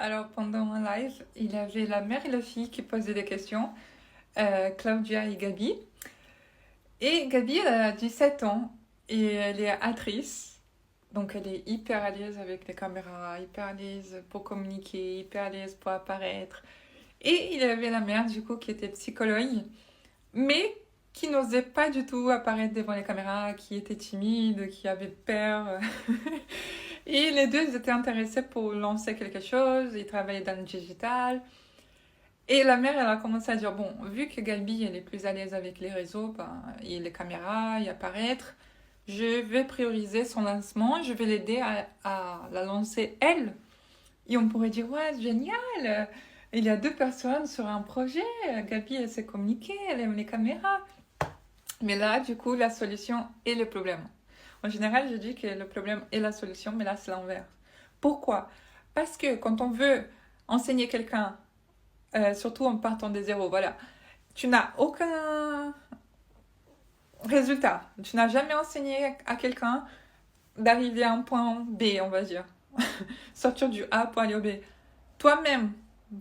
Alors, pendant un live, il y avait la mère et la fille qui posaient des questions, Claudia et Gabi. Et Gabi, elle a 17 ans et elle est actrice. Donc, elle est hyper à l'aise avec les caméras, hyper à l'aise pour communiquer, hyper à l'aise pour apparaître. Et il y avait la mère, du coup, qui était psychologue, mais qui n'osait pas du tout apparaître devant les caméras, qui était timide, qui avait peur. Et les deux, ils étaient intéressés pour lancer quelque chose, ils travaillaient dans le digital. Et la mère, elle a commencé à dire, bon, vu que Gabi, elle est plus à l'aise avec les réseaux, ben, et les caméras, et apparaître, je vais prioriser son lancement, je vais l'aider à la lancer elle. Et on pourrait dire, ouais, c'est génial, il y a deux personnes sur un projet, Gabi, elle sait communiquer, elle aime les caméras. Mais là, du coup, la solution est le problème. En général, je dis que le problème est la solution, mais là, c'est l'envers. Pourquoi? Parce que quand on veut enseigner quelqu'un, surtout en partant de zéro, voilà, tu n'as aucun résultat. Tu n'as jamais enseigné à quelqu'un d'arriver à un point B, on va dire. Sortir du A pour aller au B. Toi-même,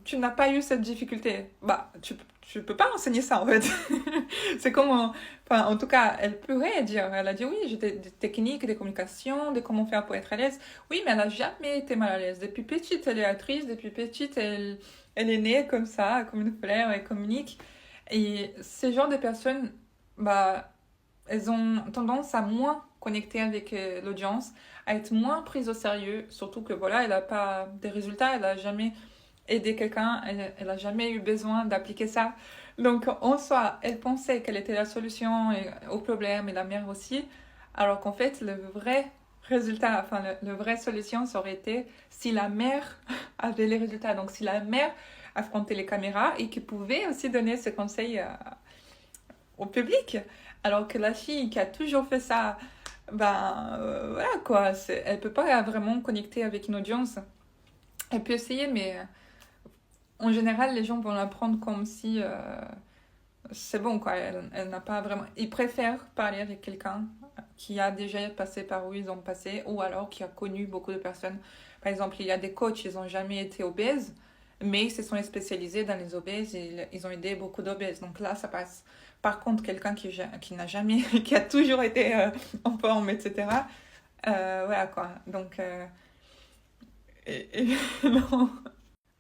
tu n'as pas eu cette difficulté. Bah, tu peux pas enseigner ça, en fait. C'est comme, enfin, en tout cas, elle pourrait dire, elle a dit oui, j'ai des techniques, des communications, de comment faire pour être à l'aise. Oui, mais elle n'a jamais été mal à l'aise. Depuis petite, elle est actrice, depuis petite, elle est née comme ça, comme une fleur, elle communique. Et ces genres de personnes, bah, elles ont tendance à moins connecter avec l'audience, à être moins prises au sérieux, surtout que voilà, elle n'a pas des résultats, elle n'a jamais aidé quelqu'un, elle n'a jamais eu besoin d'appliquer ça. Donc en soi, elle pensait qu'elle était la solution au problème et la mère aussi, alors qu'en fait, le vrai résultat, enfin, le vraie solution, ça aurait été si la mère avait les résultats. Donc si la mère affrontait les caméras et qui pouvait aussi donner ses conseils au public. Alors que la fille qui a toujours fait ça, ben voilà quoi, elle peut pas vraiment connecter avec une audience. Elle peut essayer, mais en général, les gens vont la prendre comme si c'est bon quoi. Elle n'a pas vraiment. Ils préfèrent parler avec quelqu'un qui a déjà passé par où ils ont passé ou alors qui a connu beaucoup de personnes. Par exemple, il y a des coachs, ils n'ont jamais été obèses, mais ils se sont spécialisés dans les obèses et ils ont aidé beaucoup d'obèses. Donc là, ça passe. Par contre, quelqu'un qui n'a jamais, qui a toujours été en forme, etc. Voilà quoi. Donc, non.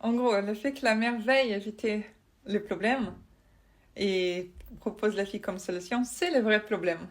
En gros, le fait que la mère veille éviter le problème et propose la fille comme solution, c'est le vrai problème.